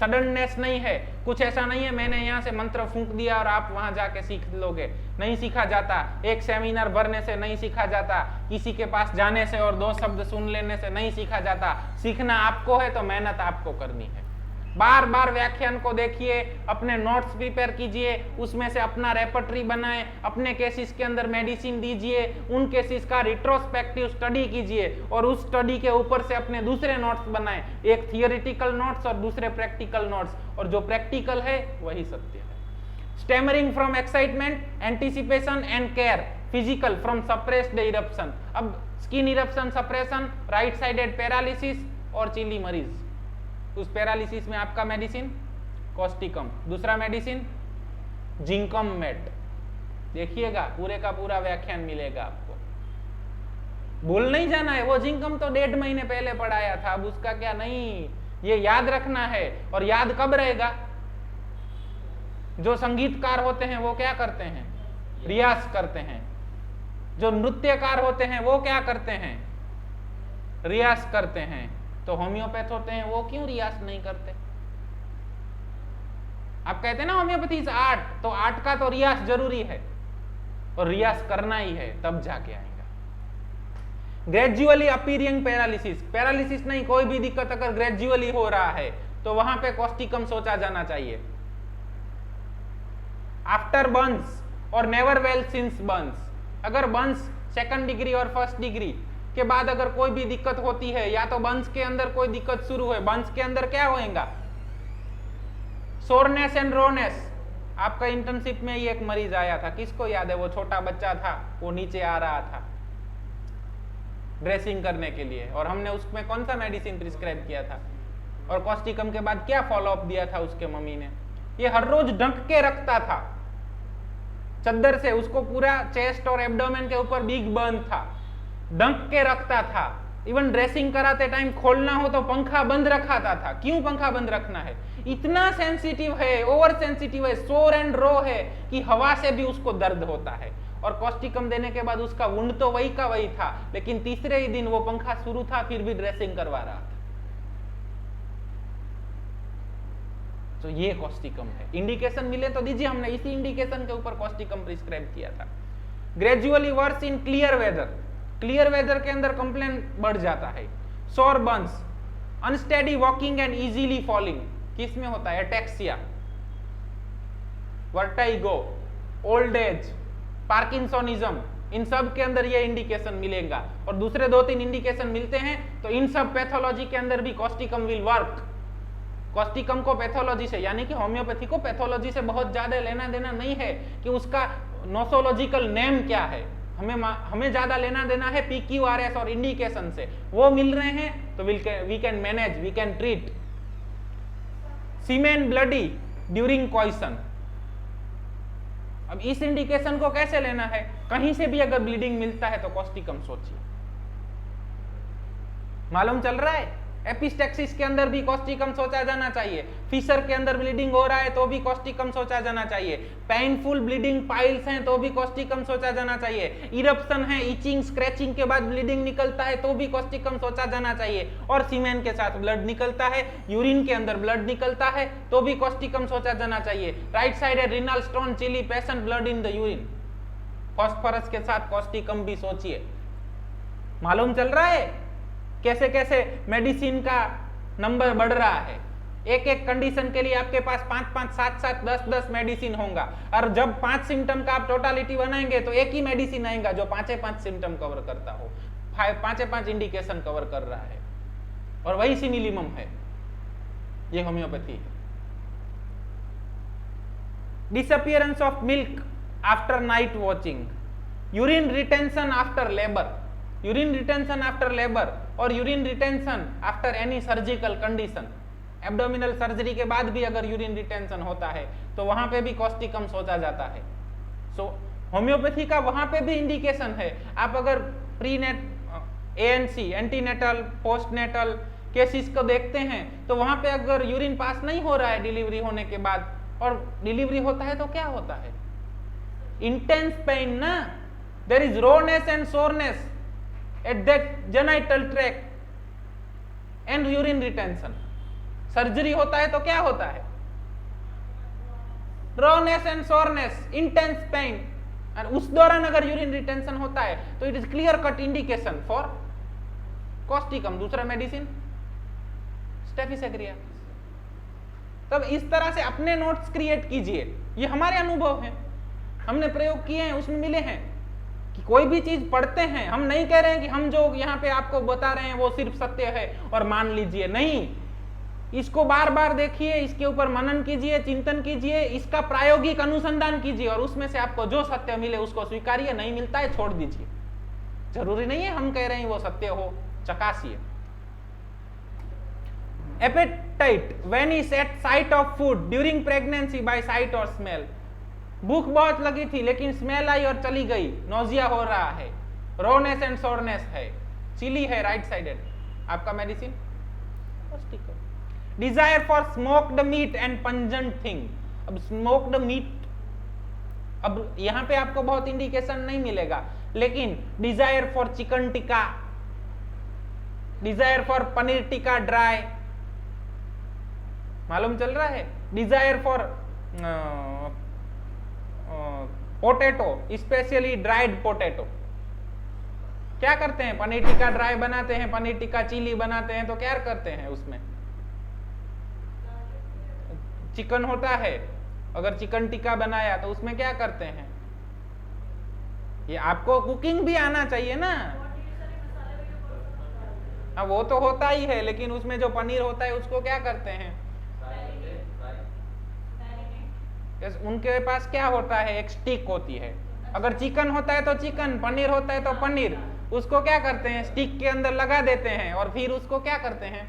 सडननेस नहीं है। कुछ ऐसा नहीं है मैंने यहाँ से मंत्र फूंक दिया और आप वहां जाके सीख लोगे, नहीं सीखा जाता। एक सेमिनार भरने से नहीं सीखा जाता, किसी के पास जाने से और 2 शब्द सुन लेने से नहीं सीखा जाता। सीखना आपको है तो मेहनत आपको करनी है। बार बार व्याख्यान को देखिए, अपने नोट्स प्रिपेयर कीजिए, उसमें से अपना रेपर्टरी बनाएं, अपने केसेस के अंदर मेडिसिन दीजिए, उन केसेस का रिट्रोस्पेक्टिव स्टडी कीजिए और उस स्टडी के ऊपर से अपने दूसरे नोट्स बनाएं, एक थियोरिटिकल नोट्स और दूसरे प्रैक्टिकल नोट्स, और जो प्रैक्टिकल है वही सत्य है। Stammering from excitement, anticipation and care, physical from suppressed eruption. अब skin eruption suppression, right sided paralysis और चिली मरीज, उस पैरालिसिस में आपका मेडिसिन कॉस्टिकम, दूसरा मेडिसिन जिंकम मेट। देखिएगा पूरे का पूरा व्याख्यान मिलेगा आपको, भूल नहीं जाना है। वो जिंकम तो 1.5 महीने पहले पढ़ाया था, अब उसका क्या नहीं, ये याद रखना है। और याद कब रहेगा? जो संगीतकार होते हैं वो क्या करते हैं? रियाज करते हैं। जो नृत्यकार होते हैं वो क्या करते हैं? रियाज करते हैं। तो होम्योपैथ होते हैं वो क्यों रियाज नहीं करते? आप कहते हैं ना होम्योपैथी इज आर्ट, तो आर्ट का तो रियाज जरूरी है और रियाज करना ही है, तब जाके आएगा। ग्रेजुअली अपीयरिंग पैरालिसिस, पैरालिसिस नहीं, कोई भी दिक्कत अगर ग्रेजुअली हो रहा है तो वहां पे कॉस्टिकम सोचा जाना चाहिए। आफ्टर बर्न्स और नेवर वेल सिंस बर्न्स, अगर बर्न्स 2nd डिग्री और 1st डिग्री के बाद अगर कोई भी दिक्कत होती है, या तो बर्न्स के अंदर कोई दिक्कत शुरू है, बर्न्स के अंदर क्या होएगा? Soreness and rawness. आपका इंटर्नशिप में ही एक मरीज आया था, किसको याद है? वो छोटा बच्चा था, वो नीचे आ रहा था ड्रेसिंग करने के लिए, और हमने उसमें कौन सा मेडिसिन प्रिस्क्राइब किया था और कॉस्टिकम के बाद क्या फॉलोअप दिया था उसके मम्मी ने? ये हर रोज ढक के रखता था चद्दर से, उसको पूरा चेस्ट और एब्डोमेन के ऊपर बिग बर्न था, ढक के रखता था। इवन ड्रेसिंग कराते टाइम खोलना हो तो पंखा बंद रखाता था। क्यों पंखा बंद रखना है? इतना सेंसिटिव है, ओवर सेंसिटिव है, सोर एंड रो है कि हवा से भी उसको दर्द होता है। और कॉस्टिकम देने के बाद उसका वुंड तो वही का वही था, लेकिन तीसरे ही दिन वो पंखा शुरू था, फिर भी ड्रेसिंग करवा रहा था। तो ये कॉस्टिकम है। इंडिकेशन मिले तो दीजिए, हमने इसी इंडिकेशन के ऊपर कॉस्टिकम प्रिस्क्राइब किया था। Gradually worse in clear weather, clear weather के अंदर कंप्लेन बढ़ जाता है। Sore burns, unsteady walking and easily falling, किस में होता है? Ataxia, vertigo, old age, parkinsonism, इन सब के अंदर ये इंडिकेशन मिलेगा। और दूसरे 2-3 इंडिकेशन मिलते हैं, तो इन सब पैथोलॉजी के अंदर भी कॉस्टिकम विल वर्क। कॉस्टिकम को पैथोलॉजी से, यानी कि होम्योपैथी को पैथोलॉजी से बहुत ज्यादा लेना देना नहीं है कि उसका नोसोलॉजिकल नेम क्या है, हमें ज्यादा लेना देना है PQRS और इंडिकेशन से। वो मिल रहे हैं तो we can manage, we can treat. Semen bloody during question, अब इस इंडिकेशन को कैसे लेना है? कहीं से भी अगर ब्लीडिंग मिलता है तो कॉस्टिकम सोचिए। मालूम चल रहा है? एपिस्टेक्सिस के अंदर भी कॉस्टिकम सोचा जाना चाहिए। फिशर के अंदर ब्लीडिंग हो रहा है तो भी कॉस्टिकम सोचा जाना चाहिए। पेनफुल ब्लीडिंग पाइल्स हैं तो भी कॉस्टिकम सोचा जाना चाहिए। इरप्शन है, इचिंग, स्क्रैचिंग के बाद ब्लीडिंग निकलता है तो भी कॉस्टिकम सोचा जाना चाहिए। और सीमेन के साथ ब्लड निकलता है, यूरिन के अंदर ब्लड निकलता है तो भी कॉस्टिकम सोचा जाना चाहिए। Right side renal stone, chilly, patient blood in the urine, phosphorus के साथ कॉस्टिकम भी सोचिए। मालूम चल रहा है कैसे कैसे मेडिसिन का नंबर बढ़ रहा है? एक एक कंडीशन के लिए आपके पास 5-5, 7-7, 10-10 मेडिसिन होगा। और जब 5 सिम्टम का आप टोटालिटी बनाएंगे तो एक ही मेडिसिन आएगा जो 5-5 सिम्टम कवर करता हो, 5-5 इंडिकेशन कवर कर रहा है, और वही सिमिलिमम है, ये होम्योपैथी है। Disappearance of milk after night watching, urine retention after labour, urine retention after labour और urine retention after any surgical condition. Abdominal surgery के बाद भी अगर यूरिन रिटेंशन होता है तो वहां पे भी कॉस्टिकम सोचा जाता है। सो होम्योपैथी का वहां पे भी इंडिकेशन है। आप अगर प्रीनेट ANC, एंटीनेटल, पोस्टनेटल केसेस को देखते हैं तो वहां पे अगर यूरिन पास नहीं हो रहा है डिलीवरी होने के बाद, और डिलीवरी होता है तो क्या होता है? इंटेंस पेन ना, there is rawness and soreness at that genital tract and urine retention। Surgery होता है तो क्या होता है? rawness and soreness, intense pain, और उस दौरान अगर यूरिन रिटेंशन होता है तो it is clear cut indication for Causticum. दूसरा मेडिसिन स्टेफिसेग्रिया। तब इस तरह से अपने नोट्स क्रिएट कीजिए, ये हमारे अनुभव हैं, हमने प्रयोग किए हैं, उसमें मिले हैं। कि कोई भी चीज पढ़ते हैं, हम नहीं कह रहे हैं कि हम जो यहाँ पे आपको बता रहे हैं वो सिर्फ सत्य है और मान लीजिए, नहीं, इसको बार बार देखिए, इसके ऊपर मनन कीजिए, चिंतन कीजिए, इसका प्रायोगिक अनुसंधान कीजिए, और उसमें से आपको जो सत्य मिले उसको स्वीकारिए, नहीं मिलता है छोड़ दीजिए। जरूरी नहीं है हम कह रहे हैं वो सत्य हो, चकासिए। Appetite vanish at sight of food during pregnancy by sight और स्मेल, भूख बहुत लगी थी लेकिन स्मेल आई और चली गई, नोजिया हो रहा है, रोनेस एंड सोरनेस है, चिली है राइट साइडेड, आपका medicine desire for smoked meat and pungent thing. अब स्मोक्ड मीट, अब यहां पे आपको बहुत इंडिकेशन नहीं मिलेगा, लेकिन desire for chicken tikka, desire for paneer tikka dry, मालूम चल रहा है? Desire for potato, specially dried potato. क्या करते हैं? पनीर टिक्का ड्राई बनाते हैं, पनीर टिक्का चिली बनाते हैं, तो क्या करते हैं? उसमें चिकन होता है, अगर चिकन टिक्का बनाया तो उसमें क्या करते हैं? ये आपको कुकिंग भी आना चाहिए ना। हाँ वो तो होता ही है, लेकिन उसमें जो पनीर होता है उसको क्या करते हैं? उनके पास क्या होता है? एक स्टिक होती है। अगर चिकन होता है तो चिकन, पनीर होता है तो पनीर, उसको क्या करते हैं? स्टिक के अंदर लगा देते हैं और फिर उसको क्या करते हैं?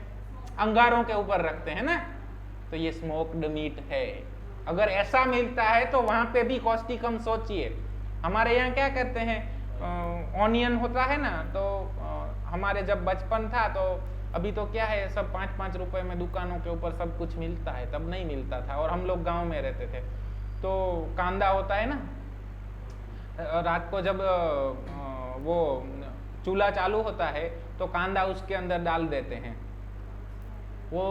अंगारों के ऊपर रखते हैं ना। तो ये स्मोक्ड मीट है। अगर ऐसा मिलता है तो वहां पे भी कॉस्टिकम सोचिए। हमारे यहाँ क्या कहते हैं? ऑनियन होता है ना, तो हमारे जब बचपन था तो, अभी तो क्या है सब 5-5 रुपए में दुकानों के ऊपर सब कुछ मिलता है, तब नहीं मिलता था और हम लोग गांव में रहते थे। तो कांदा होता है ना, रात को जब वो चूल्हा चालू होता है तो कांदा उसके अंदर डाल देते हैं, वो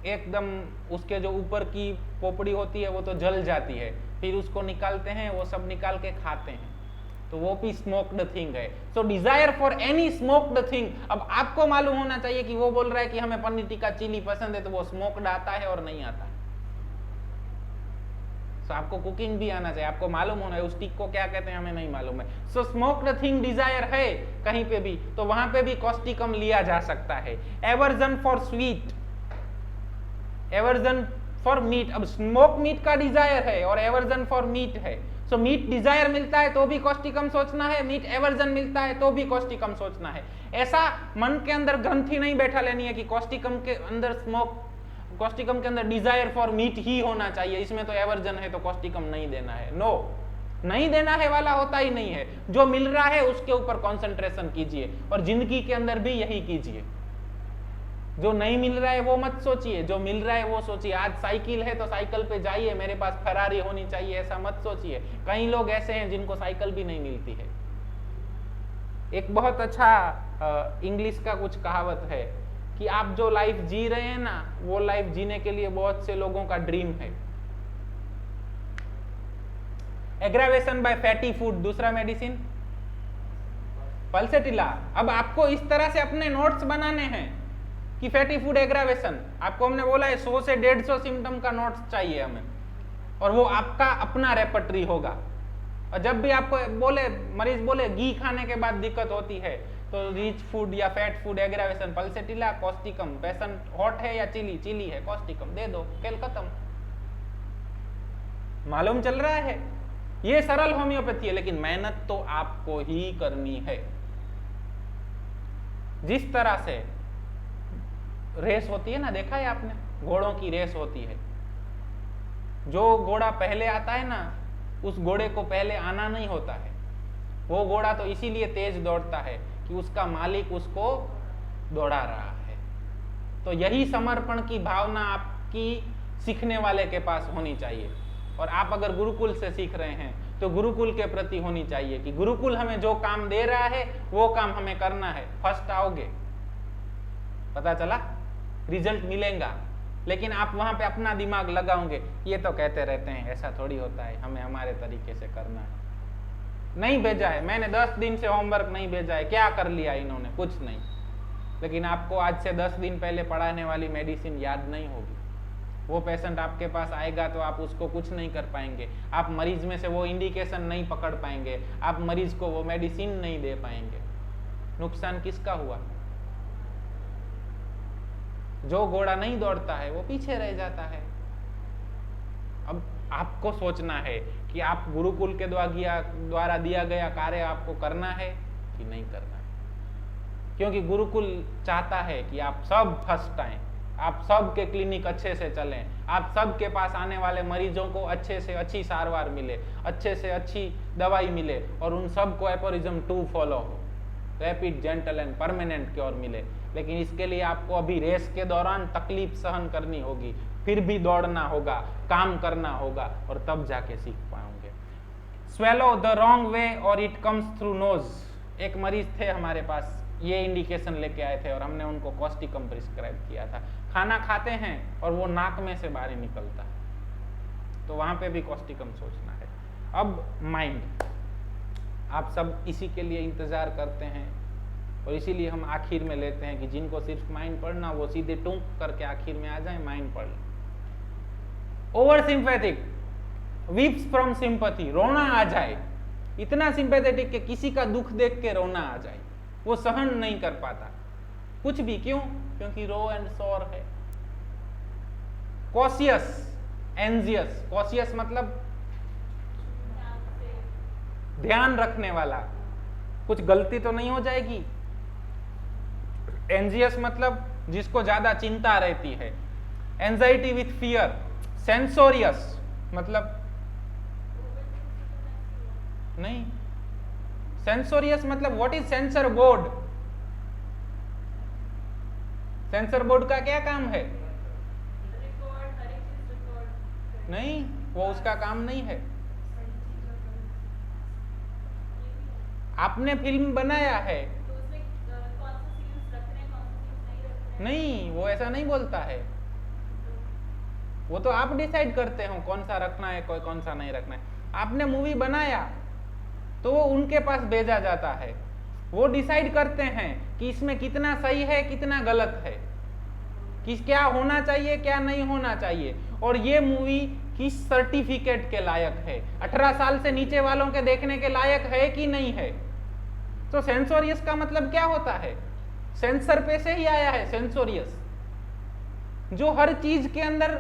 एकदम उसके जो ऊपर की पोपड़ी होती है वो तो जल जाती है, फिर उसको निकालते हैं, वो सब निकाल के खाते हैं, तो वो भी स्मोक्ड थिंग है। सो desire for any smoked thing. अब आपको मालूम होना चाहिए कि वो बोल रहा है कि हमें पनीर टिक्का चिली पसंद है, तो वो स्मोक्ड आता है और नहीं आता है। सो आपको कुकिंग भी आना चाहिए, आपको मालूम होना है उस टिक को क्या कहते हैं, हमें नहीं मालूम है। सो स्मोक्ड थिंग डिजायर है कहीं पे भी, तो वहां पे भी कॉस्टिकम लिया जा सकता है। Aversion for sweet, aversion for meet. अब स्मोक मीट का डिजायर है और एवर्जन फॉर मीट है। सो मीट डिजायर मिलता है तो भी कॉस्टिकम सोचना है, मीट एवर्जन मिलता है तो भी कॉस्टिकम सोचना है। ऐसा मन के अंदर ग्रंथि नहीं बैठा लेनी है कि कॉस्टिकम के अंदर कॉस्टिकम के अंदर डिजायर फॉर मीट ही होना चाहिए, इसमें तो एवर्जन है तो कॉस्टिकम नहीं देना है। नो, नहीं देना है वाला होता ही नहीं है। जो मिल रहा है उसके ऊपर कंसंट्रेशन कीजिए और जिंदगी के अंदर भी यही कीजिए। जो नहीं मिल रहा है वो मत सोचिए, जो मिल रहा है वो सोचिए। आज साइकिल है तो साइकिल पे जाइए, मेरे पास फरारी होनी चाहिए ऐसा मत सोचिए। कई लोग ऐसे हैं जिनको साइकिल भी नहीं मिलती है। एक बहुत अच्छा इंग्लिश का कुछ कहावत है कि आप जो लाइफ जी रहे हैं ना, वो लाइफ जीने के लिए बहुत से लोगों का ड्रीम है। एग्रावेशन बाय फैटी फूड, दूसरा मेडिसिन पल्सेटिला। अब आपको इस तरह से अपने नोट्स बनाने हैं कि फैटी फूड एग्रावेशन, आपको हमने बोला है 100 से 150 सिम्टम का नोट्स चाहिए हमें, और वो आपका अपना रेपर्टरी होगा। और जब भी आपको बोले, मरीज बोले घी खाने के बाद दिक्कत होती है, तो रिच फूड या fat food aggravation, pulsatilla, Causticum, patient hot है या चिली, चिली है, कॉस्टिकम दे दो, खेल खत्म। मालूम चल रहा है? ये सरल होम्योपैथी है, लेकिन मेहनत तो आपको ही करनी है। जिस तरह से रेस होती है ना, देखा है आपने, घोड़ों की रेस होती है, जो घोड़ा पहले आता है ना, उस घोड़े को पहले आना नहीं होता है। वो घोड़ा तो इसीलिए तेज दौड़ता है कि उसका मालिक उसको दौड़ा रहा है। तो यही समर्पण की भावना आपकी सीखने वाले के पास होनी चाहिए। और आप अगर गुरुकुल से सीख रहे हैं तो गुरुकुल के प्रति होनी चाहिए कि गुरुकुल हमें जो काम दे रहा है वो काम हमें करना है। फर्स्ट आओगे, पता चला, रिजल्ट मिलेगा, लेकिन आप वहां पे अपना दिमाग लगाओगे, ये तो कहते रहते हैं, ऐसा थोड़ी होता है, हमें हमारे तरीके से करना है। नहीं भेजा है, मैंने 10 दिन से होमवर्क नहीं भेजा है, क्या कर लिया इन्होंने? कुछ नहीं। लेकिन आपको आज से 10 दिन पहले पढ़ाने वाली मेडिसिन याद नहीं होगी। वो पेशेंट आपके पास आएगा तो आप उसको कुछ नहीं कर पाएंगे, आप मरीज में से वो इंडिकेशन नहीं पकड़ पाएंगे, आप मरीज को वो मेडिसिन नहीं दे पाएंगे। नुकसान किसका हुआ? जो घोड़ा नहीं दौड़ता है वो पीछे रह जाता है। अब आपको सोचना है कि आप गुरुकुल के द्वारा दिया गया कार्य आपको करना है कि नहीं करना है, क्योंकि गुरुकुल चाहता है कि आप सब फर्स्ट आए, आप सब के क्लिनिक अच्छे से चलें, आप सब के पास आने वाले मरीजों को अच्छे से अच्छी सारवार मिले, अच्छे से अच्छी दवाई मिले, और उन सब को एपोरिज्म 2 फॉलो हो, rapid, gentle and permanent cure मिले। लेकिन इसके लिए आपको अभी रेस के दौरान तकलीफ सहन करनी होगी, फिर भी दौड़ना होगा, काम करना होगा, और तब जाके सीख पाओगे। स्वेलो द रॉन्ग वे और इट कम्स थ्रू नोज। एक मरीज थे हमारे पास, ये इंडिकेशन लेके आए थे और हमने उनको कॉस्टिकम प्रिस्क्राइब किया था। खाना खाते हैं और वो नाक में से बाहर निकलता है, तो वहां पे भी कॉस्टिकम सोचना है। अब माइंड, आप सब इसी के लिए इंतजार करते हैं और इसीलिए हम आखिर में लेते हैं कि जिनको सिर्फ माइंड पढ़ना वो सीधे टूक करके आखिर में आ जाए, माइंड पढ़ लें। Over sympathetic, weeps from sympathy, रोना आ जाए, इतना सिंपैथेटिक कि किसी का दुख देख के रोना आ जाए, वो सहन नहीं कर पाता कुछ भी। क्यों? क्योंकि रो एंड सोर है। कॉशियस, एंजियस, कॉशियस मतलब ध्यान रखने वाला, कुछ गलती तो नहीं हो जाएगी। एंजियस मतलब जिसको ज्यादा चिंता रहती है। Anxiety with fear. सेंसोरियस मतलब नहीं, सेंसोरियस मतलब what is sensor board? Sensor board का क्या काम है? नहीं, वो उसका काम नहीं है। आपने फिल्म बनाया है। तो उसमें कौन से सीन्स रख रहे हैं, कौन से सीन्स नहीं रख रहे हैं? नहीं, वो ऐसा नहीं बोलता है। वो तो आप डिसाइड करते हो कौन सा रखना है, कोई कौन सा नहीं रखना है। आपने मूवी बनाया तो वो उनके पास भेजा जाता है, वो डिसाइड करते हैं कि इसमें कितना सही है कितना गलत है, कि क्या होना चाहिए क्या नहीं होना चाहिए, और ये मूवी किस सर्टिफिकेट के लायक है, 18 साल से नीचे वालों के देखने के लायक है कि नहीं है। तो सेंसोरियस का मतलब क्या होता है? सेंसर पे से ही आया है सेंसोरियस, जो हर चीज के अंदर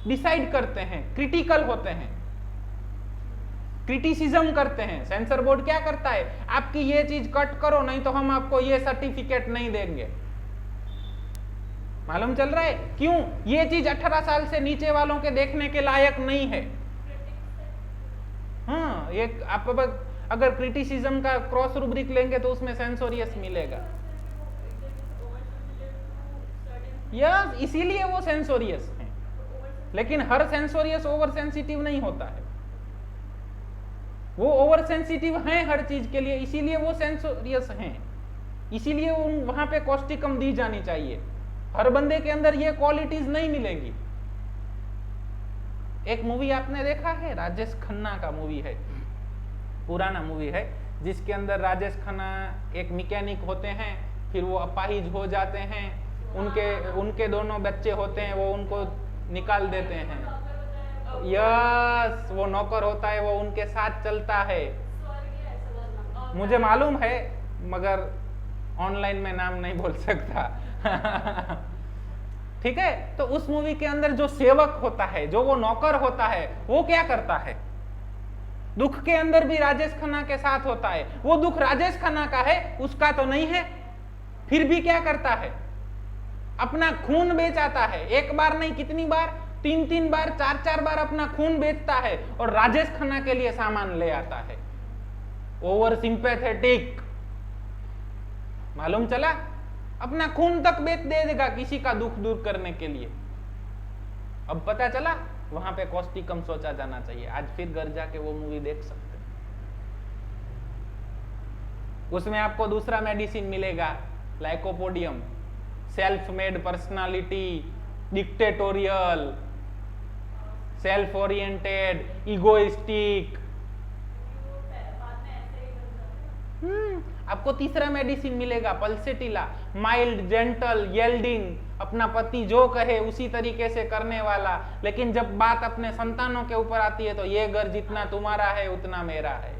डिसाइड करते हैं, क्रिटिकल होते हैं, क्रिटिसिज्म करते हैं। सेंसर बोर्ड क्या करता है? आपकी ये चीज कट करो, नहीं तो हम आपको ये सर्टिफिकेट नहीं देंगे। मालूम चल रहा है क्यों? ये चीज 18 साल से नीचे वालों के देखने के लायक नहीं है। हाँ, एक आप अगर क्रिटिसिज्म का क्रॉस रूब्रिक लेंगे तो उसमें सेंसोरियस मिलेगा। यस, इसीलिए वो सेंसोरियस है। लेकिन हर सेंसोरियस ओवर सेंसिटिव नहीं होता है, वो ओवर सेंसिटिव हैं हर चीज के लिए, इसीलिए वो सेंसोरियस हैं। इसीलिए वहां पे कॉस्टिकम दी जानी चाहिए। हर बंदे के अंदर ये क्वालिटीज नहीं मिलेंगी। एक मूवी आपने देखा है, राजेश खन्ना का मूवी है, पुराना मूवी है, जिसके अंदर राजेश खन्ना एक मैकेनिक होते हैं, फिर वो अपाहिज हो जाते हैं, उनके दोनों बच्चे होते हैं, वो उनको निकाल देते हैं। यस, वो नौकर होता है, वो उनके साथ चलता है। मुझे मालूम है मगर ऑनलाइन में नाम नहीं बोल सकता। ठीक है, तो उस मूवी के अंदर जो सेवक होता है, जो वो नौकर होता है, वो क्या करता है? दुख के अंदर भी राजेश खन्ना के साथ होता है। वो दुख राजेश खन्ना का है, उसका तो नहीं है, फिर भी क्या करता है? अपना खून बेचाता है। एक बार नहीं, कितनी बार? 3 बार, 4 बार अपना खून बेचता है और राजेश खन्ना के लिए सामान ले आता है। Over sympathetic. मालूम चला? अपना खून तक बेच दे देगा किसी का दुख दूर करने के लिए। अब पता चला, वहां पे कॉस्टिकम सोचा जाना चाहिए। आज फिर घर जाके वो मूवी देख सकते हैं। उसमें आपको दूसरा मेडिसिन मिलेगा, lycopodium. Self made personality, dictatorial, self oriented, egoistic. आपको तीसरा मेडिसिन मिलेगा, पल्सेटिला, माइल्ड, जेंटल, येल्डिंग, अपना पति जो कहे उसी तरीके से करने वाला। लेकिन जब बात अपने संतानों के ऊपर आती है तो ये घर जितना तुम्हारा है उतना मेरा है।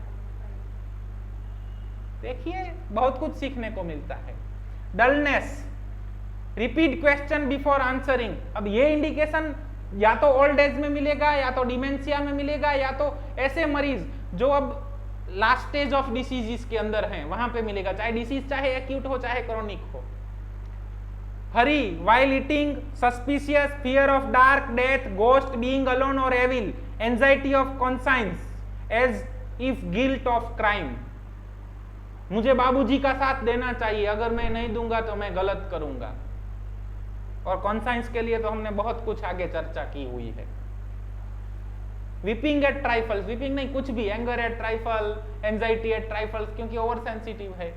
देखिए, बहुत कुछ सीखने को मिलता है। Dullness, repeat question before answering. अब ये इंडिकेशन या तो ओल्ड एज में मिलेगा, या तो डिमेंशिया में मिलेगा, या तो ऐसे मरीज जो अब लास्ट स्टेज ऑफ डिसीज के अंदर हैं वहां पे मिलेगा, चाहे डिसीज चाहे एक्यूट हो चाहे क्रोनिक हो। हरी while eating, suspicious, fear of dark, death, ghost, being alone or evil, anxiety of conscience as if guilt of crime। मुझे बाबूजी का साथ देना चाहिए, अगर मैं नहीं दूंगा तो मैं गलत करूंगा। और कॉन्साइंस के लिए तो हमने बहुत कुछ आगे चर्चा की हुई है। वीपिंग एट ट्राइफल्स, वीपिंग नहीं कुछ भी, anger at trifle, anxiety at trifles, क्योंकि ओवर सेंसिटिव है।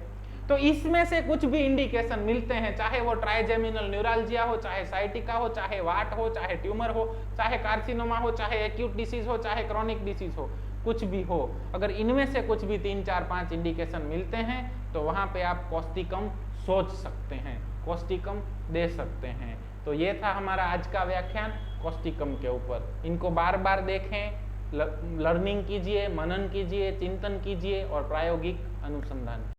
तो इसमें से कुछ भी इंडिकेशन मिलते हैं, चाहे वो ट्राइजेमिनल न्यूरालजिया हो, चाहे साइटिका हो, चाहे वाट हो, चाहे ट्यूमर हो, चाहे कार्सिनोमा हो, चाहे एक्यूट डिसीज हो, चाहे क्रॉनिक डिसीज हो, कुछ भी हो, अगर इनमें से कुछ भी 3, 4, 5 इंडिकेशन मिलते हैं तो वहां पे आप कॉस्टिकम सोच सकते हैं, कॉस्टिकम दे सकते हैं। तो ये था हमारा आज का व्याख्यान कॉस्टिकम के ऊपर। इनको बार बार देखें, लर्निंग कीजिए, मनन कीजिए, चिंतन कीजिए और प्रायोगिक अनुसंधान।